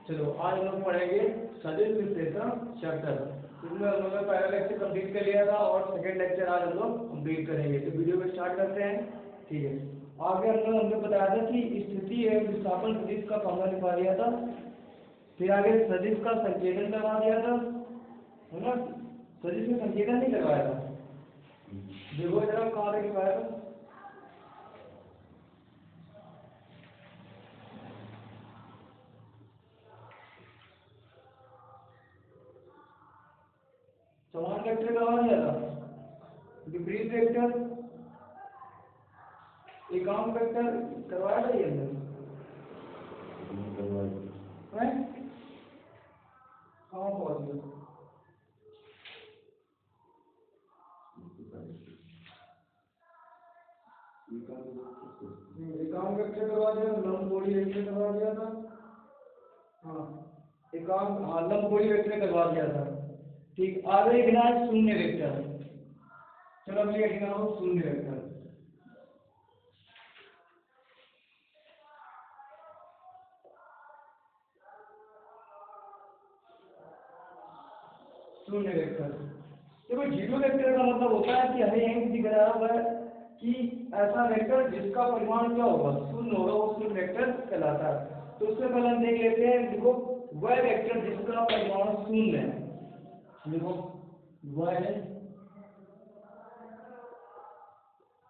चलो आज हम लोग पढ़ेंगे सदिश विश्लेषण चैप्टर। इसमें हम लोगों ने पहला लेक्चर कंप्लीट कर लिया था और सेकंड लेक्चर आज हम लोग कंप्लीट करेंगे। तो वीडियो को स्टार्ट करते हैं। ठीक है, आगे हमने बताया था कि स्थिति एवं विस्थापन सदिश का फॉर्मूला लिखवा दिया था, फिर आगे सदिश का संकेतन करवा दिया था, है ना। सदिश में संकेतन नहीं करवाया था, देखो जरा कहाँ पे लिखवाया था। समान वेक्टर करवा दिया था, विपरीत वेक्टर, एकांक वेक्टर करवाया था ये हमने, कहाँ पहुँच गए। एकांक वेक्टर करवा दिया, लंब कोणीय वेक्टर करवा दिया था। हाँ एकांक, हाँ लंब कोणीय वेक्टर करवा दिया था। ठीक, आगे लिखना है शून्य वेक्टर। चलो अब लिखना हो शून्य वेक्टर। शून्य वेक्टर, देखो जीरो वेक्टर का मतलब होता है कि हमें यही दिख रहा है कि ऐसा वेक्टर जिसका परिमाण क्या होगा, शून्य होगा, वो शून्य वेक्टर कहलाता है। तो उससे पहले हम देख लेते हैं, देखो वह वेक्टर जिसका परिमाण शून्य है, देखो वह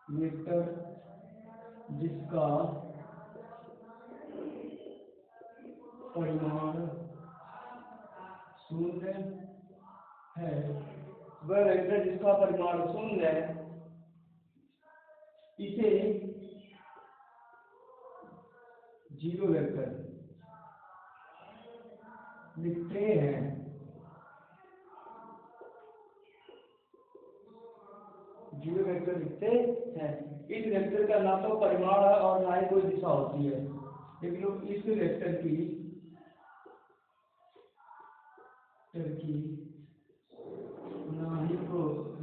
वेक्टर जिसका परिमाण शून्य है, वह वेक्टर जिसका परिमाण शून्य है, इसे जीरो वेक्टर लिखते हैं। जीरो वेक्टर लिखते हैं। इस वेक्टर का ना तो परिमाण है और ना ही कोई दिशा होती है, लेकिन इस वेक्टर की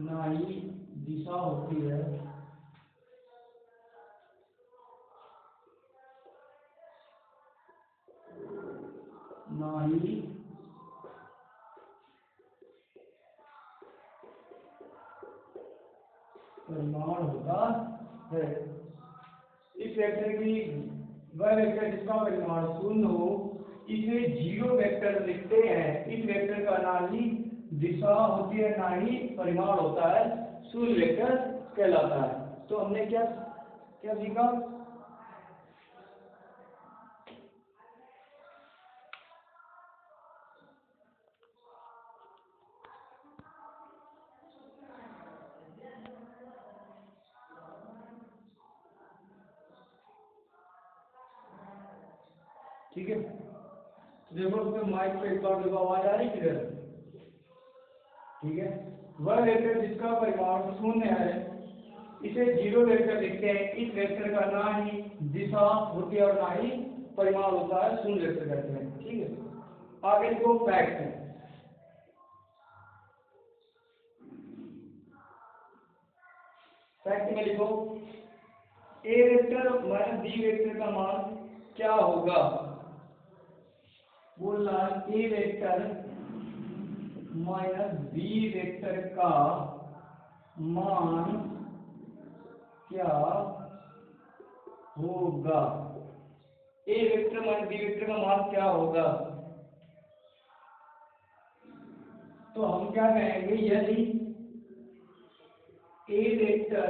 ना ही दिशा होती है, ना ही परिमाण होता है। इस वेक्टर की, वह वेक्टर जिसका परिमाण शून्य हो, इसे जीरो वेक्टर लिखते हैं। इस वेक्टर का ना ही दिशा होती है ना ही परिमाण होता है, शून्य वेक्टर कहलाता है। तो हमने क्या क्या सीखा, ठीक है। देखो उसमें माइक पे एक बार देखो आवाज आ रही किधर, ठीक है। वह वेक्टर जिसका परिमाण शून्य है, इसे जीरो वेक्टर लिखते हैं। इस वेक्टर का ना ही दिशा होती है और ना ही परिमाण होता है, शून्य वेक्टर कहते हैं। ठीक है, आगे देखो फैक्ट है। फैक्ट में लिखो ए वेक्टर माइनस बी वेक्टर का मान क्या होगा। बोलना ए वेक्टर माइनस बी वेक्टर का मान क्या होगा। ए वेक्टर माइनस बी वेक्टर का मान क्या होगा, तो हम क्या कहेंगे, यदि ए वेक्टर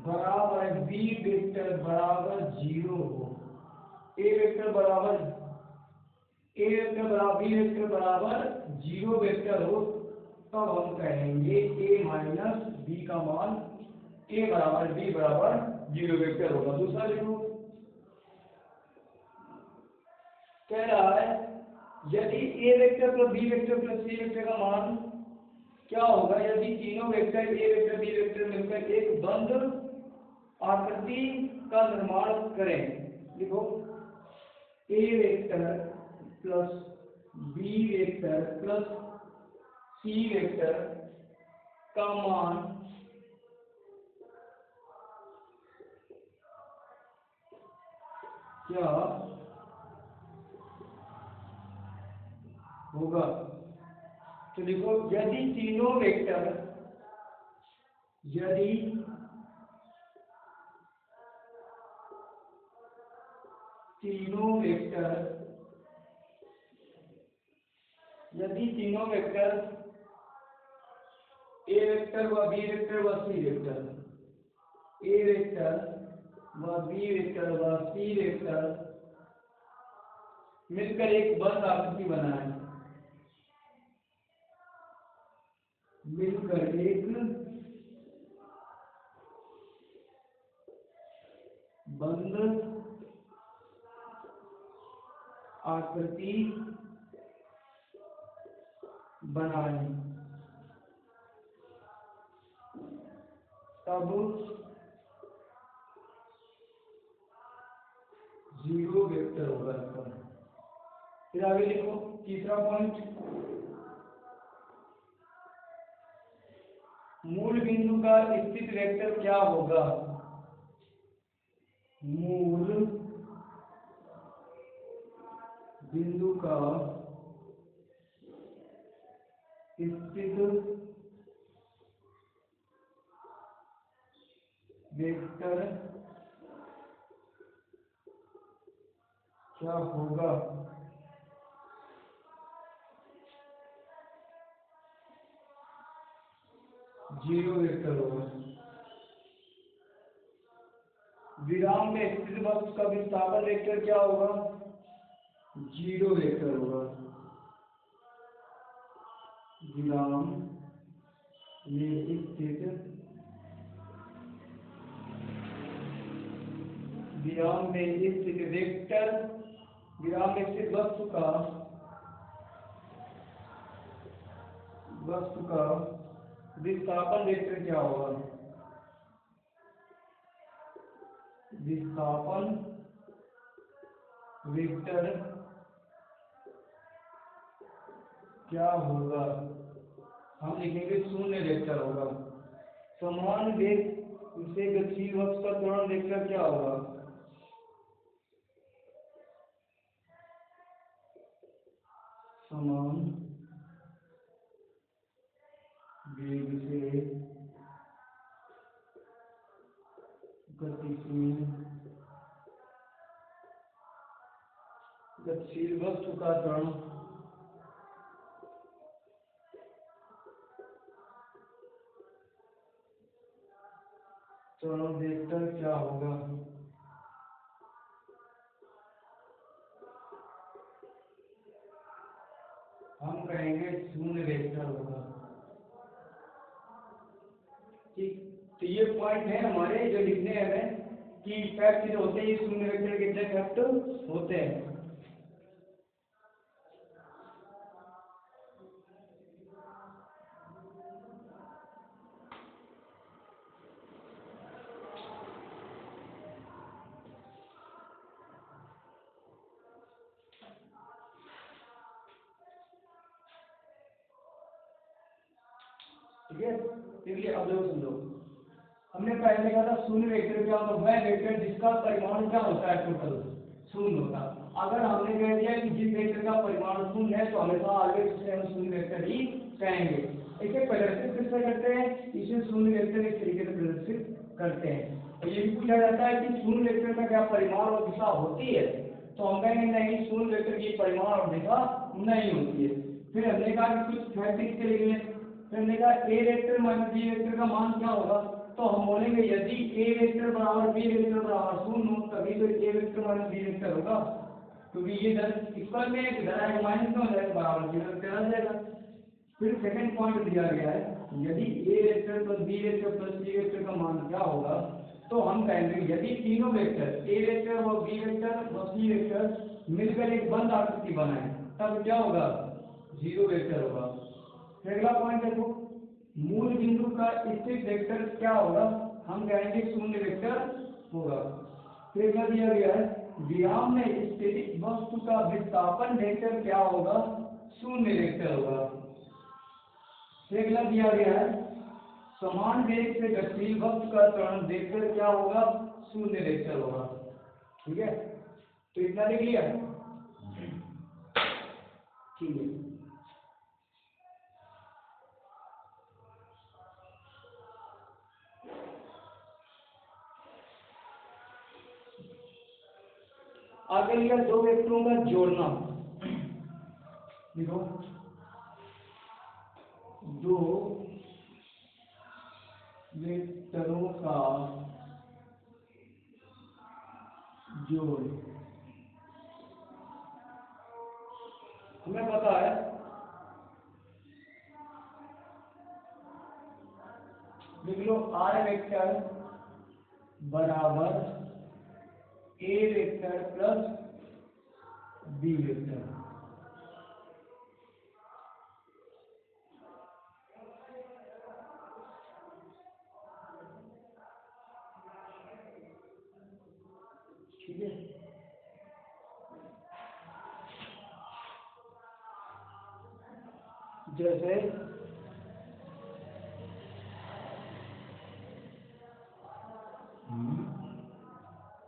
बराबर बी वेक्टर बराबर जीरो हो, ए वेक्टर बराबर बी वेक्टर बराबर जीरो वेक्टर हो, तब हम कहेंगे ए माइनस बी का मान ए बराबर बी बराबर जीरो वेक्टर होगा। दूसरा देखो कह रहा है, यदि a vector plus B vector plus c vector का मान क्या होगा, यदि तीनों vector a vector b vector मिलकर एक बंद आकृति का निर्माण करें। देखो a vector plus B vector plus c vector का मान क्या होगा। तो देखो यदि तीनों वेक्टर ए वेक्टर व बी वेक्टर व सी वेक्टर, ए वेक्टर व बी वेक्टर व सी वेक्टर मिलकर एक बंद आकृति बनाए, मिलकर एक बंद आकृति बनाए, तब जीरो वेक्टर होगा इसका। फिर आगे लिखो तीसरा पॉइंट, मूल बिंदु का स्थित वेक्टर क्या होगा? मूल बिंदु का स्थित वेक्टर क्या होगा? जीरो वेक्टर होगा। विराम में स्थित वस्तु का विस्थापन वेक्टर क्या होगा? जीरो वेक्टर होगा। विराम में स्थित वेक्टर, विराम में स्थित वस्तु का विस्थापन वेक्टर क्या होगा? विस्थापन वेक्टर क्या होगा? हम लिखेंगे शून्य वेक्टर होगा। समान वेग से गतिशील वस्तु का त्वरण वेक्टर क्या होगा? समान वेग से गतिशील वस्तु का त्वरण वेक्टर क्या होगा? हम कहेंगे शून्य वेक्टर होगा। ठीक, तो ये पॉइंट है हमारे जो लिखने हैं कि फैक्ट जो होते हैं शून्य वेक्टर के कितने फैक्ट होते हैं। ठीक है, चलिए अब देखो समझो, हमने पहले कहा था शून्य वेक्टर क्या होता है? वह वेक्टर जिसका परिमाण क्या होता है? टोटल शून्य होता है। अगर हमने कह दिया कि जिस वेक्टर का परिमाण शून्य है तो हमेशा आगे उसे हम शून्य वेक्टर ही कहेंगे। इसे प्रदर्शित किससे करते हैं? इसे शून्य वेक्टर इस तरीके से प्रदर्शित करते हैं। और ये भी पूछा जाता है कि शून्य वेक्टर में क्या परिमाण और दिशा होती है? तो हम कहेंगे नहीं, शून्य वेक्टर की परिमाण और दिशा नहीं होती है। फिर हमने कहा कि कुछ फैक्ट इसके लिए, फिर हमने कहा ए वेक्टर माइनस बी वेक्टर का मान क्या होगा? तो हम बोलेंगे यदि ए वेक्टर बराबर बी वेक्टर बराबर शून्य हो तभी तो ए वेक्टर माइनस बी वेक्टर होगा, क्योंकि ये इधर इक्वल में इधर आएगा माइनस में हो जाएगा, बराबर बी वेक्टर आ जाएगा। फिर सेकंड पॉइंट दिया गया है, यदि a vector plus B vector plus c vector का मान क्या होगा? तो हम कहेंगे यदि तीनों वेक्टर ए वेक्टर व बी वेक्टर व सी वेक्टर मिलकर एक बंद आकृति बनाए तब क्या होगा? जीरो वेक्टर होगा। अगला पॉइंट देखो, मूल बिंदु का स्थित वेक्टर क्या होगा? हम कहेंगे शून्य वेक्टर होगा। फिर क्या दिया गया है? विराम में स्थित वस्तु का विस्थापन वेक्टर क्या होगा? शून्य वेक्टर होगा। फिर अगला दिया गया है, समान वेग से गतिशील वस्तु का त्वरण वेक्टर क्या होगा? शून्य वेक्टर होगा। ठीक है, तो इतना लिख लिया। ठीक है, आगे लिया दो वेक्टरों का जोड़ना। देखो दो वेक्टरों का जोड़, हमें पता है लिख लो आर वेक्टर बराबर ए वेक्टर प्लस बी वेक्टर। ठीक है, जैसे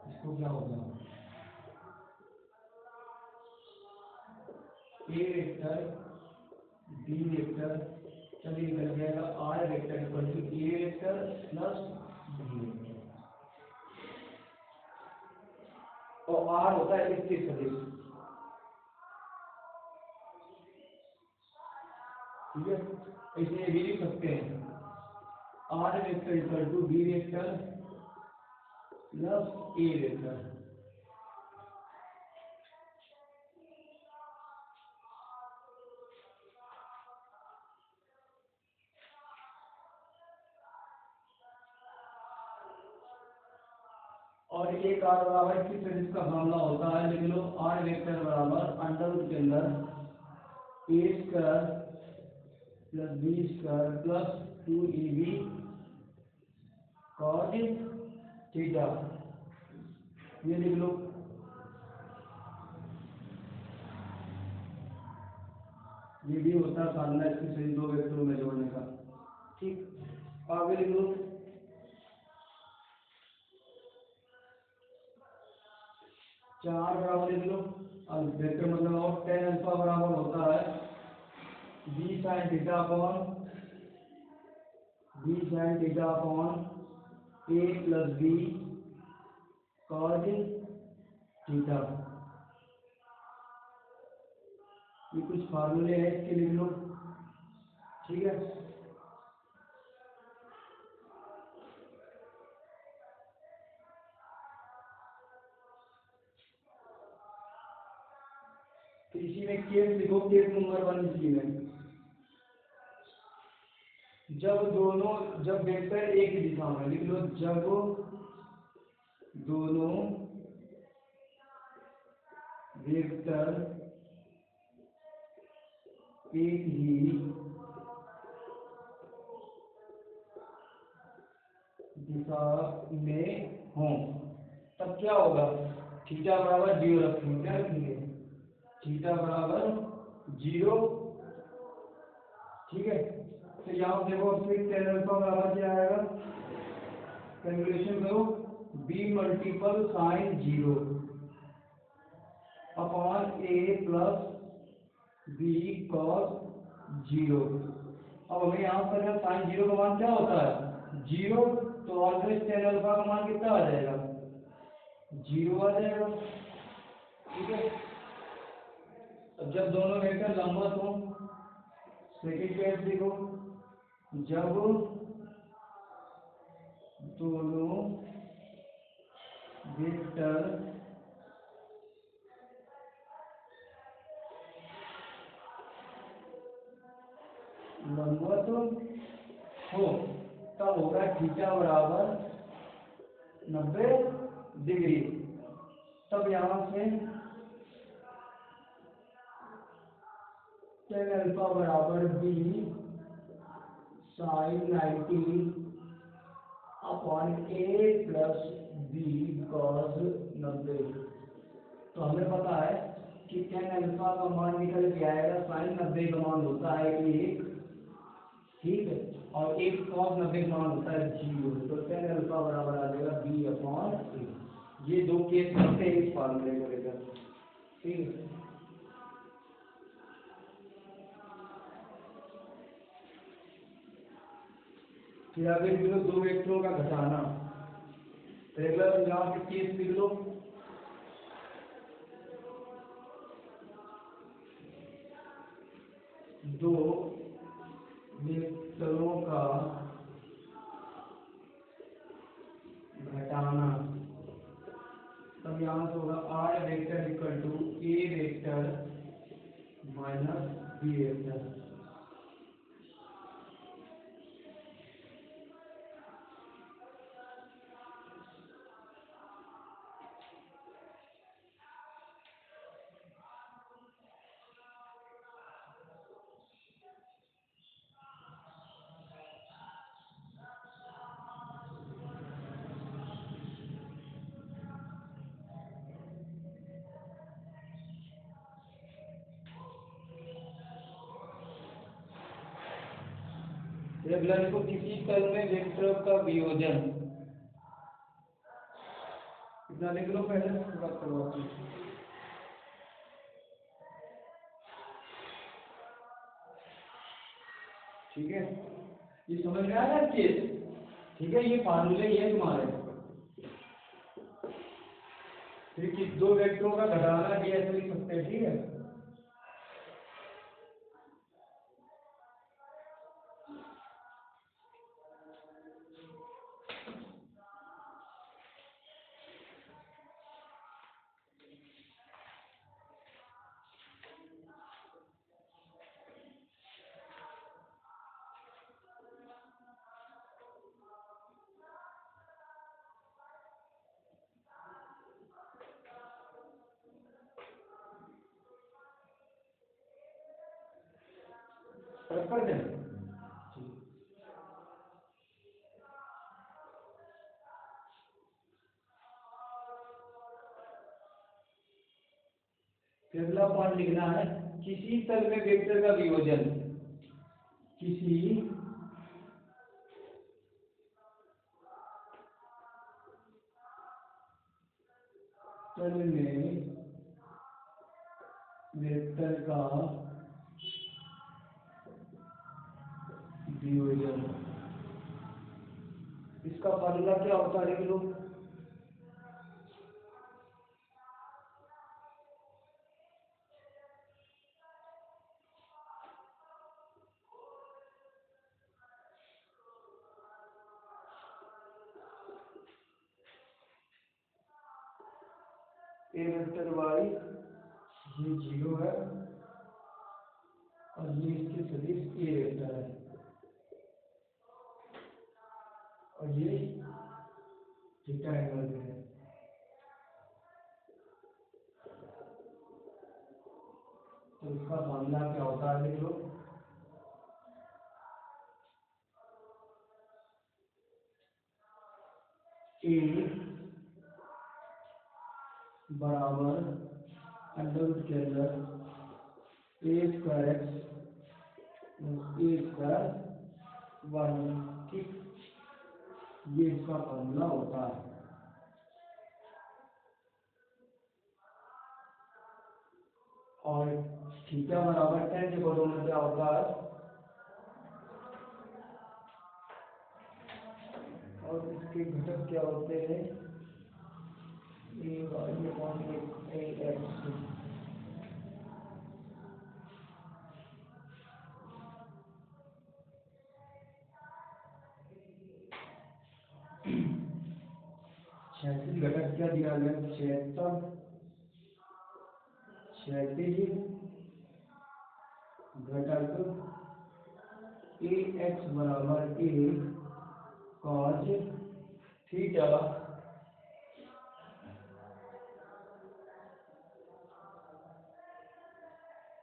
इसको क्या होगा, ए वेक्टर बी वेक्टर, चलिए निकल जाएगा R vector equal to A vector plus B vector, और आर होता है इसके सदिश। ठीक है, इसे भी लिख सकते हैं R vector equal to B vector plus A vector. और एक आर बराबर किस सदिश का मामला होता है, लिख लो आर वेक्टर बराबर अंडर रूट के अंदर a square plus b square plus 2ab cos theta. ये लिख लो, ये भी होता है फार्मूला इसकी सही दो वेक्टरों में जोड़ने का। ठीक, आगे लिख लो चार बराबर लिख लो, अब वेक्टर मतलब और टेन अल्फा बराबर होता है B sine theta upon A plus B cos theta. ये कुछ फार्मूले हैं, इसके लिख लो। ठीक है, तो इसी में केस लिखो, केस नंबर 1 इसी में जब वेक्टर एक ही दिशा में, लिख लो जब दोनों वेक्टर एक ही दिशा में हों, तब क्या होगा, थीटा बराबर 0 रखेंगे। क्या रखेंगे, थीटा बराबर 0। ठीक है, तो यहाँ देखो फिर टेन अल्फा बराबर क्या आएगा, कैलकुलेशन करो, B multiple sine 0 upon A plus B cos 0। अब हमें यहाँ पर साइन 0 का मान क्या होता है 0, तो ऑलवेज टेन अल्फा का मान कितना आ जाएगा 0 आ जाएगा। ठीक है, अब जब दोनों वेक्टर लंबवत हो, सेकेंड केस देखो, जब दोनों वेक्टर लंबवत हो तब होगा थीटा बराबर 90 डिग्री। तब यहाँ से टेन अल्फा बराबर B sign 90 upon A plus B cos 90। तो हमें पता है कि टेन अल्फा का मान निकल के आएगा, साइन 90 का मान होता है 1, ठीक है, और एक कॉस 90 का मान होता है 0। तो टेन अल्फा बराबर आ जाएगा बी अपॉन ए। ये दो केस बनते हैं इस फार्मूले को लेकर। ठीक है, फिर आगे लिख लो दो वेक्टरों का घटाना। रेगुलर यहाँ पे केस लिख लो, दो वेक्टरों का घटाना, तब यहाँ से होगा R vector equal to A vector minus B vector. अगला देखो, किसी तल में वेक्टरों का वियोजन, इतना लिख लो पहले, बात करवाती हूँ। ठीक है, ये समझ में आया केस? ठीक है, ये फार्मूले ये तुम्हारे, फिर कि दो वेक्टरों का घटाना भी ऐसे लिख सकते हैं। ठीक है, कर दें। अगला पॉइंट लिखना है, किसी तल में वेक्टर का वियोजन, किसी तल में वेक्टर का वियोजन, इसका फार्मूला क्या होता है लिख लो। ए वेक्टर वाई ये 0 है और ये इसके सदिश ए वेक्टर है और ये थीटा एंगल में है। तो इसका फॉर्मूला क्या होता है लिख लो। ए बराबर अंडर रूट के अंदर a square x A square Y, ठीक, ये इसका फॉर्मूला होता है। और थीटा बराबर tan के पदों में क्या होता है, और इसके घटक क्या होते हैं, ए वाई अपॉन ए एक्स। क्षैतिज घटक क्या दिया गया, क्षैतिज घटक ए एक्स बराबर ए कॉज थीटा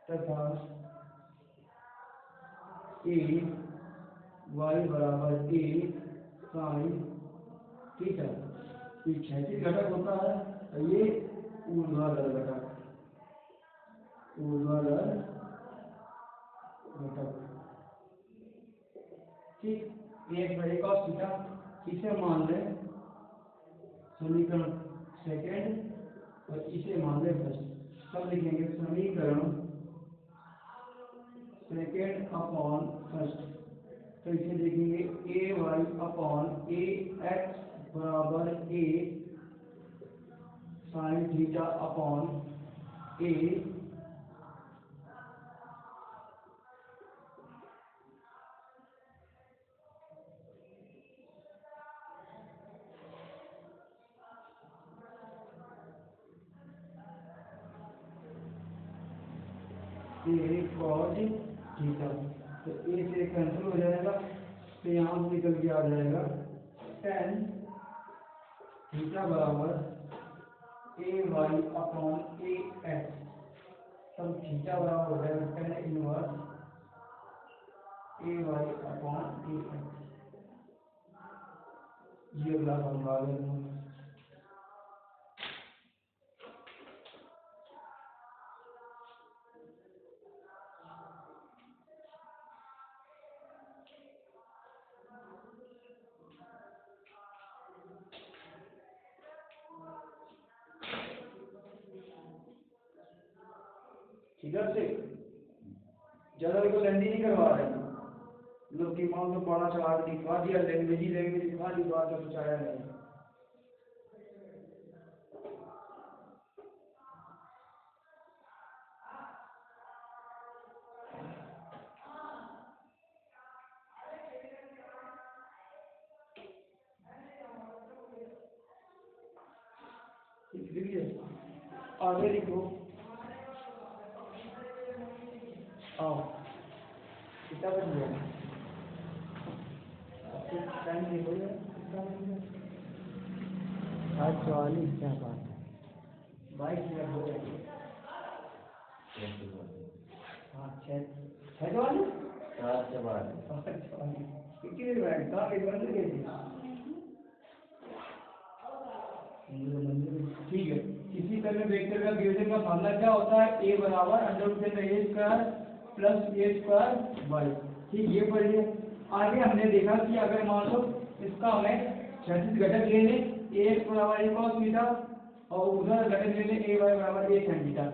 तथा ए वाई बराबर ए साइन थीटा। ये क्षैतिज घटक होता है और ये ऊर्ध्वाधर घटक, ऊर्ध्वाधर घटक, ठीक। एक और थीटा, इसे मान ले समीकरण सेकेंड और इसे मान ले फर्स्ट। सब लिखेंगे समीकरण सेकेंड अपॉन फर्स्ट। तो इसे देखेंगे ए वाई अपॉन ए एक्स बराबर ए साइन थीटा अपॉन ए ए कॉस थीटा, तो ए से कैंसिल हो जाएगा, तो यहाँ से निकल के आ जाएगा tan थीटा बराबर ए वाई अपॉन ए एक्स, तब थीटा बराबर हो जाएगा tan इनवर्स ए वाई अपॉन ए एक्स। ये अगला फॉर्मूला आ गया। इधर से ज्यादा को लेंदी नहीं करवा रहे, लोग की मां तो बड़ा चला के दिखा दिया, लैंग्वेज दिखा दी, बात तो कुछ आया नहीं। आगे लिखो, आओ कितना बन गया, टाइम लिखो यार, 7:44, क्या बात है, 22 मिनट हो गए। हाँ 6:44, 7:44 कितनी देर बैठ कहाँ गई, मंदिर गई थी, ठीक है। इसी तरह वेक्टर का विभाजन का फार्मूला क्या होता है, a बराबर अंडर रूट के अंदर a square plus a square Y, ठीक, ये पढ़िए। आगे हमने देखा कि अगर मान लो इसका हमें क्षैतिज घटक ले लें a बराबर a cos थीटा और उधर घटक ले लें a y बराबर a sin थीटा,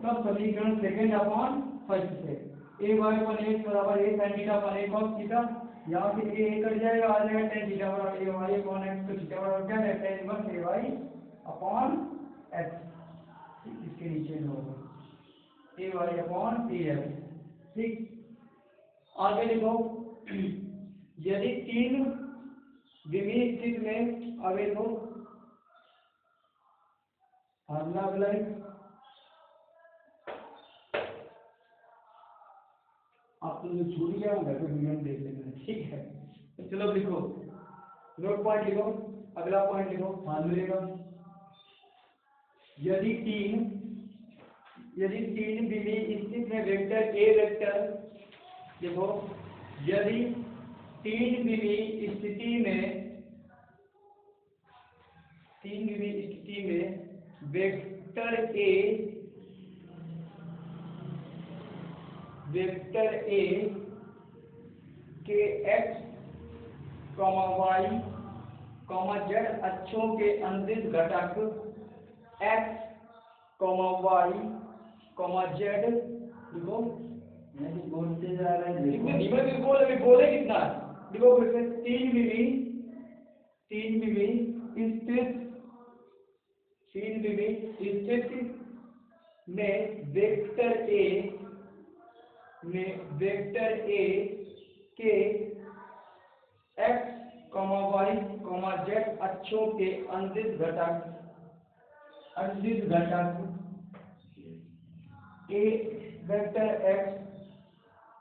तब समीकरण सेकंड अपॉन फर्स्ट से a y अपॉन a बराबर a sin theta upon a cos theta, यहाँ से a कट जाएगा, आ जाएगा tan थीटा बराबर a y अपॉन x, तो थीटा बराबर क्या है tan inverse a y upon x, इसके नीचे होगा ए वाई अपॉन ए एक्स, ठीक। आगे लिखो, यदि तीन द्विमीय स्थिति में, आगे लिखो फार्मूला अप्लाई, आप तो जो छूट गया घर पे वीडियो में देख लेना, ठीक है। तो चलो लिखो, नोट पॉइंट लिखो, अगला पॉइंट लिखो, ध्यान मिलेगा। यदि तीन द्विमीय स्थिति में वेक्टर ए वेक्टर, देखो यदि तीन द्विमीय स्थिति में वेक्टर ए के x, y, z अक्षों के अनुदिश घटक x, y, z, देखो नहीं बोलते जा रहे हैं, देखो धीमे भी बोले कितना, देखो फिर से तीन द्विमीय स्थिति में वेक्टर ए के x, y, z अक्षों के अनुदिश घटक a vector x,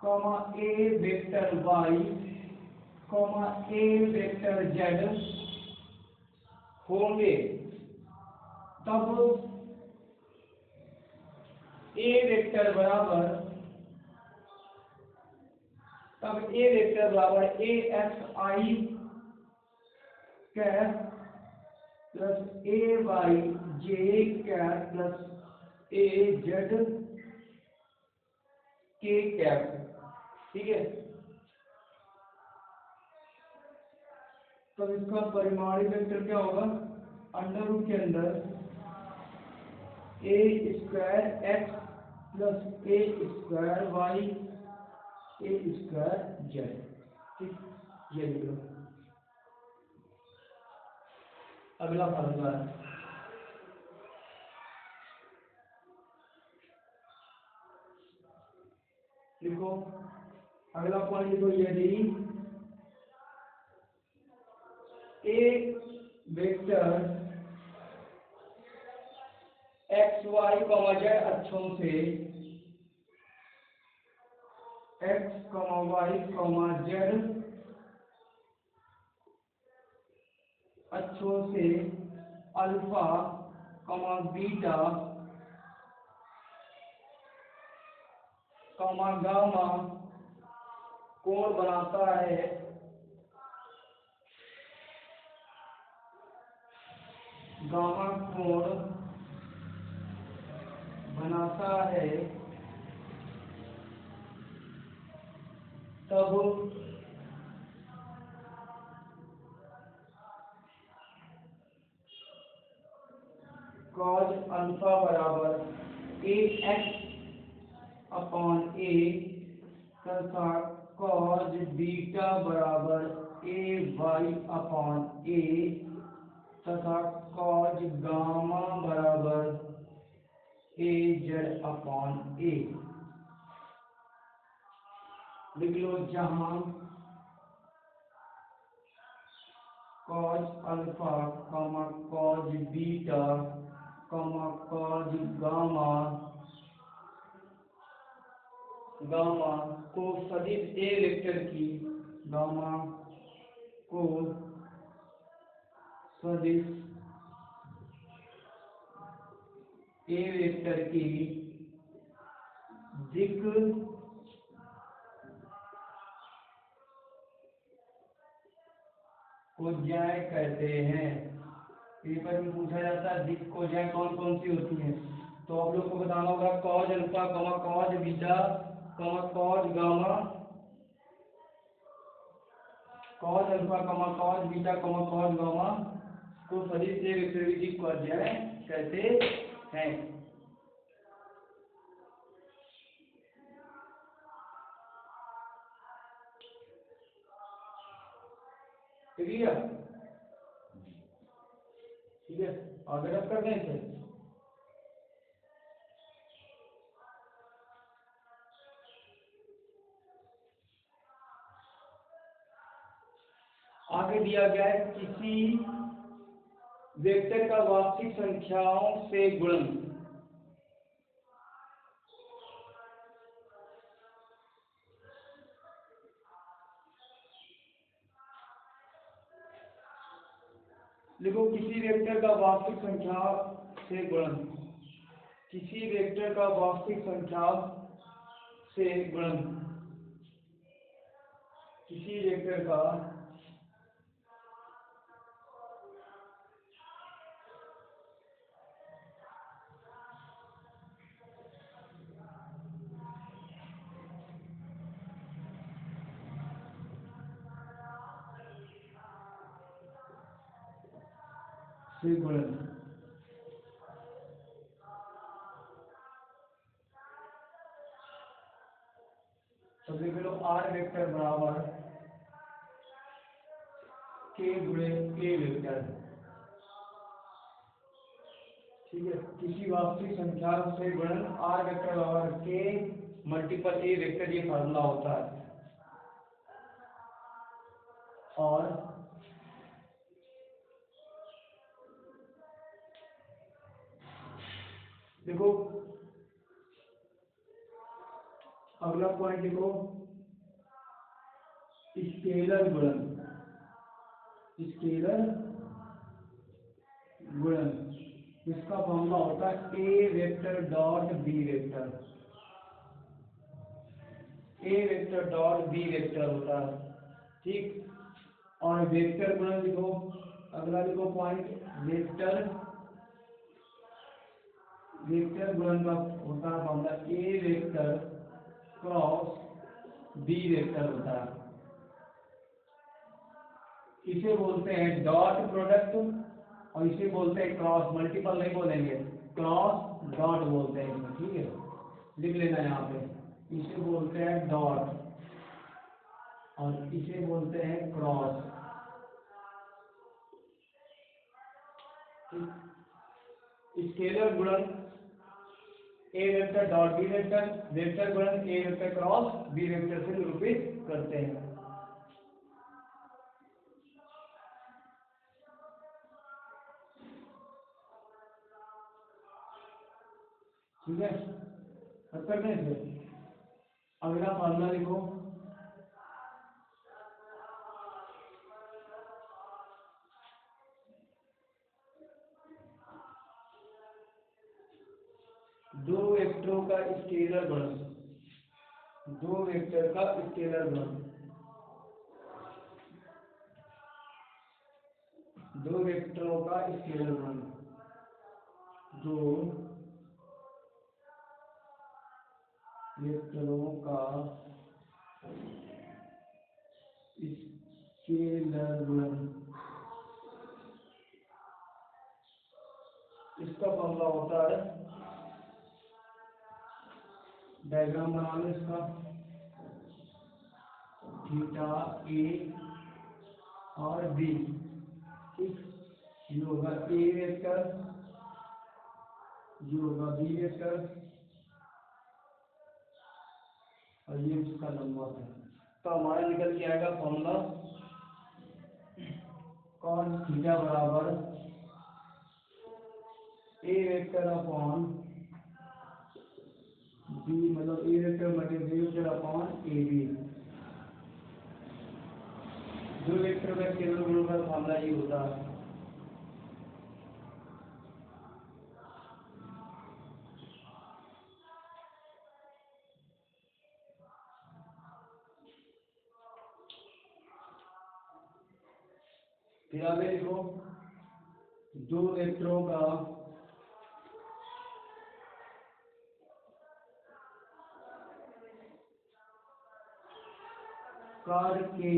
a vector y, a vector z होंगे, तब a वेक्टर बराबर axi cap plus ayj cap plus az के कैप, ठीक है। तब इसका परिमाणिक वेक्टर क्या होगा, अंडर रूट के अंदर a square x plus a square y a square z, ठीक, ये लिख लो। अगला फार्मूला है, लिखो अगला पॉइंट लिखो, यदि एक वेक्टर x, y, z अक्षों से X comma Y comma Z अक्षों से alpha comma beta comma gamma कोण बनाता है गामा कोण बनाता है तब कॉज अल्फा बराबर ए एक्स अपॉन ए तथा कॉज बीटा बराबर ए वाई अपॉन ए तथा कॉज गामा बराबर ए जेड अपॉन ए। लिख लो जहां cause alpha comma cos beta comma cause gamma gamma को सदिश ए वेक्टर की गामा को सदिश ए वेक्टर की दिक् कोज्याएं कहते हैं। पेपर में पूछा जाता है दिक् कोज्याएं कौन कौन सी होती हैं, तो आप लोग को बताना होगा cause alpha comma cos beta comma cause gamma, cause alpha comma cos beta comma cause gamma को सदिश ए वेक्टर की दिक् कोज्याएं कहते हैं। क्लियर? ठीक है, आगे रख कर दें इसे। आगे दिया गया है किसी वेक्टर का वास्तविक संख्याओं से गुणन। देखो किसी वेक्टर का वास्तविक संख्या से गुणन, किसी वेक्टर का वास्तविक संख्या से गुणन, किसी वेक्टर का से गुणन। तो देख लो आर वेक्टर बराबर के गुणे ए वेक्टर। ठीक है, किसी वास्तविक संख्या से गुणन आर वेक्टर बराबर के मल्टीपल ए वेक्टर, ये फार्मूला होता है। और देखो अगला पॉइंट देखो, स्केलर गुणन, स्केलर गुणन इसका फॉर्मूला होता है ए vector dot b vector, a vector dot b vector होता है। ठीक, और वेक्टर गुणन लिखो, अगला लिखो पॉइंट, वेक्टर वेक्टर गुणन का होता है फॉर्मूला ए वेक्टर क्रॉस बी वेक्टर होता है। इसे बोलते हैं डॉट प्रोडक्ट और इसे बोलते हैं क्रॉस, मल्टीपल नहीं बोलेंगे, क्रॉस डॉट बोलते हैं इसमें। ठीक है, लिख लेना यहाँ पे, इसे बोलते हैं डॉट और इसे बोलते हैं क्रॉस। स्केलर गुणन a vector dot b vector, vector गुणन a vector cross b vector से निरूपित करते हैं। ठीक है, कर दें इसे। अगला फार्मूला लिखो, दो वेक्टरों का स्केलर गुणन, दो वेक्टर का स्केलर गुणन, दो वेक्टरों का स्केलर गुणन, दो वेक्टरों का स्केलर गुणन। इसका फॉर्मूला होता है, डायग्राम बना लो इसका, थीटा ए और बी, ठीक, ये होगा ए वेक्टर, ये होगा बी वेक्टर, और ये इसका नंबर है। तो हमारा निकल के आएगा फॉर्मूला कॉस थीटा बराबर ए वेक्टर अपॉन बी, मतलब ए वेक्टर बटे B vector upon A B. दो वेक्टर का स्केलर गुणन का फॉर्मूला ये होता है। फिर आगे लिखो, दो वेक्टरों का कार्य के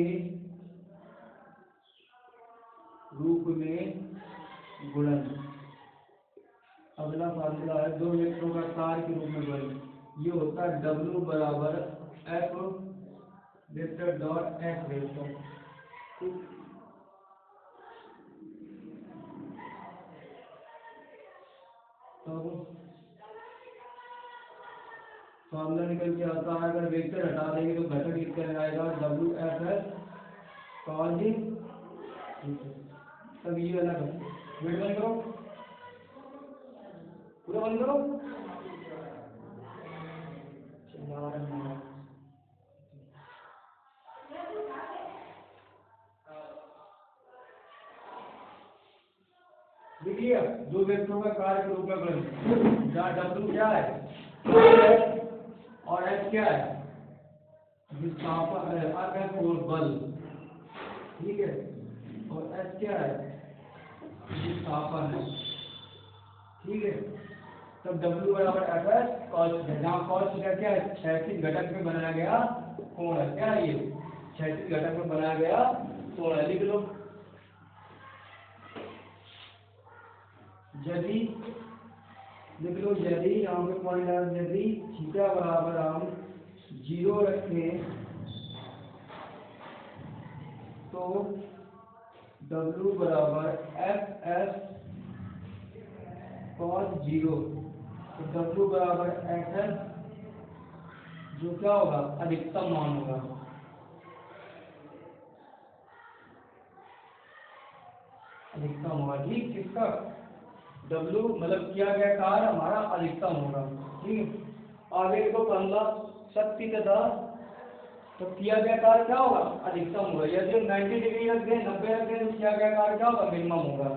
रूप में गुणन। अगला फार्मूला है दो वेक्टरों का कार्य के रूप में गुणन, ये होता है W बराबर F vector dot F vector, ठीक। तो फॉर्मूला निकल के आता है, अगर वेक्टर हटा देंगे तो घटक लिख कर आएगा WFS कॉस जी। तब ये वाला वेट बंद करो, पूरा बंद करो, लिख लिया। दो वेक्टरों का कार्य के रूप में गुणन, जहाँ W क्या है और F क्या है, विस्थापन है, फोर्स बल, ठीक है, और H क्या है, विस्थापन है, ठीक है। तब W बराबर FS cos थीटा, जहाँ cos थीटा क्या है, क्षैतिज घटक में बनाया गया कोण है, क्या है ये, क्षैतिज घटक में बनाया गया कोण है, लिख लो। यदि लिख लो, यदि यहाँ पे पॉइंट है, यदि थीटा बराबर हम 0 रखें तो W बराबर FS cos 0, तो W बराबर FS जो क्या होगा, अधिकतम मान होगा, अधिकतम होगा, ठीक। किसका, W मतलब किया गया कार्य हमारा अधिकतम होगा, ठीक। आगे को फॉर्मूला शक्ति तथा, तो किया गया कार्य क्या होगा, अधिकतम होगा। यदि 90 डिग्री रख दें, 90 रख दें, तो किया गया कार्य क्या होगा, मिनिमम होगा।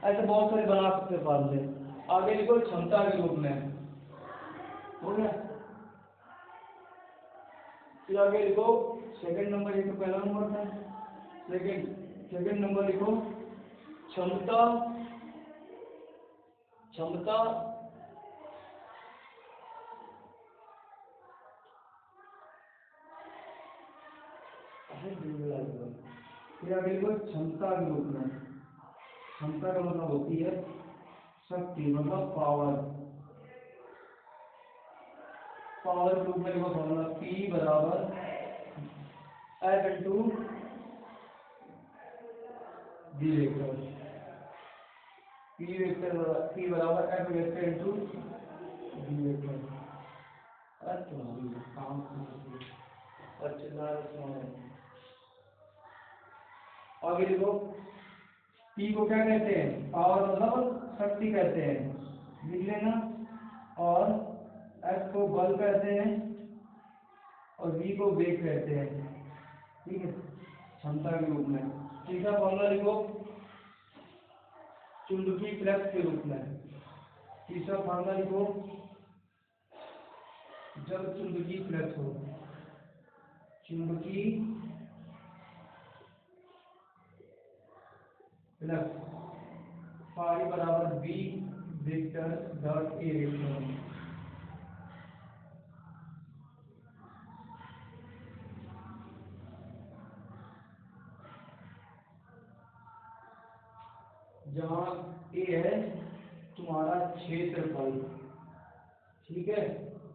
ऐसे बहुत सारे बना सकते हैं फॉर्मूले। आगे लिखो क्षमता के रूप में, हो गया। फिर आगे लिखो सेकंड नंबर, ये तो पहला नंबर था, सेकंड नंबर लिखो क्षमता, क्षमता फिर आगे लिखो क्षमता के रूप में। क्षमता का मतलब होती है शक्ति, मतलब पावर, पावर के रूप में लिखो फॉर्मूला P बराबर F into D vector, P बराबर F vector into D vector. अच्छा काम अच्छा, आगे लिखो P को क्या कहते हैं, पावर मतलब शक्ति कहते हैं, लिख लेना, और F को बल कहते हैं, और v को वेग कहते हैं, ठीक है, क्षमता के रूप में। तीसरा फॉर्मूला लिखो चुंबकीय फ्लक्स के रूप में। तीसरा फॉर्मूला लिखो जब चुंबकीय फ्लक्स हो, चुंबकीय फ्लक्स फाई बराबर B vector dot A vector. जहाँ ए है तुम्हारा क्षेत्रफल, ठीक है,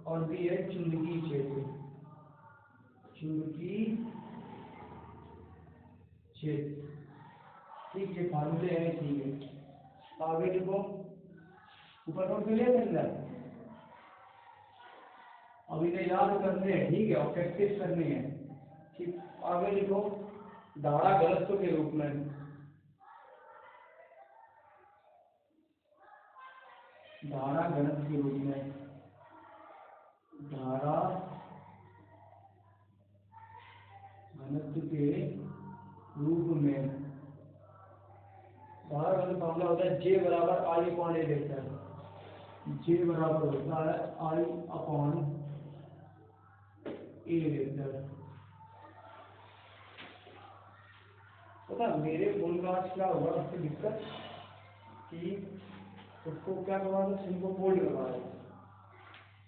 और बी है चुंबकीय क्षेत्र, चुंबकीय क्षेत्र, ठीक है, फार्मूले हैं, ठीक है। आगे देखो, ऊपर नोट मिले अंदर, अभी तो याद करने हैं, ठीक है, और प्रैक्टिस करनी है, ठीक। आगे लिखो धारा घनत्व के रूप में, धारा घनत्व के रूप में, धारा घनत्व के रूप में धारा घनत्व फॉर्मूला होता है J बराबर I upon A vector. J बराबर होता है I अपॉन ए वेक्टर। पता मेरे फोन का आज क्या हुआ, उससे दिक्कत कि उसको क्या करवा दो, सिम को फोल्ड करवा दो,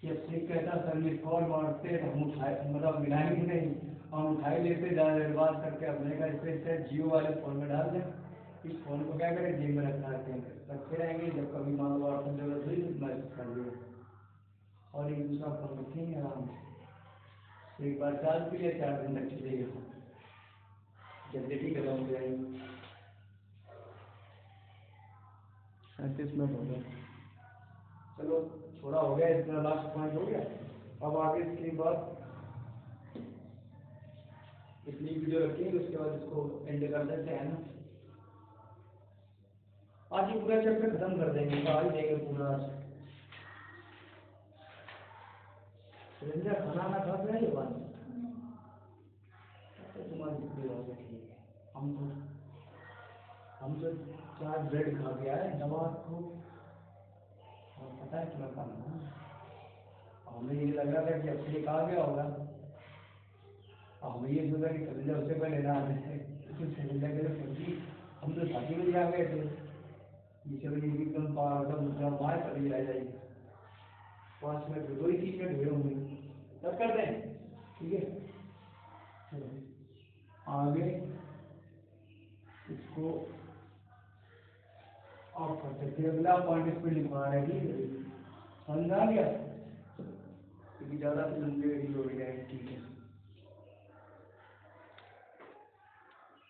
कि सिम कहता सर ने कॉल मारते हम उठाए, मतलब मिलाएंगे नहीं, हम उठाई लेते ज़्यादा देर बात करके, अपने का स्पेस जियो वाले फ़ोन में डाल दें, इस फ़ोन को क्या करें जेब में रखते रहेंगे, जब कभी मान लो व्हाट्सएप जरूरत हुई तो मैसेज कर दिए, और एक दूसरा फ़ोन रखेंगे आराम से, एक बार चार्ज भी लिया 4 दिन तक चलेगा, जल्दी ठीक खत्म हो जाएगी। 37 मिनट हो गए, चलो थोड़ा हो गया, इतना लास्ट पॉइंट हो गया। अब आगे इसके बाद इतनी वीडियो रखेंगे, उसके बाद इसको एंड कर देते हैं ना, आज ही पूरा चैप्टर खत्म कर देंगे, आज देंगे पूरा। आज खाना ना खा के ये बात तो तुम्हारी बिक्री हो गई, हम तो 4 ब्रेड खा के आए दवा को, और पता है क्या खाना, हमें ये लग रहा था कि अपने खा गया होगा, हमें ये सोचा कि खरीदा उससे पहले ना आने खरीदा के सब्जी हम तो शादी में आ गए थे, ये चलो ये एकदम जब वहाँ कभी रह जाएगी, 5 मिनट 2 ही 3 मिनट हुए होंगे, तब कर दें, ठीक है। चलो आगे इसको ऑफ कर सकते हैं, अगला पॉइंट इस पर लिखवा रहे हैं, समझ आ गया, क्योंकि ज़्यादा से लंबी वीडियो हो जाएगी, ठीक है।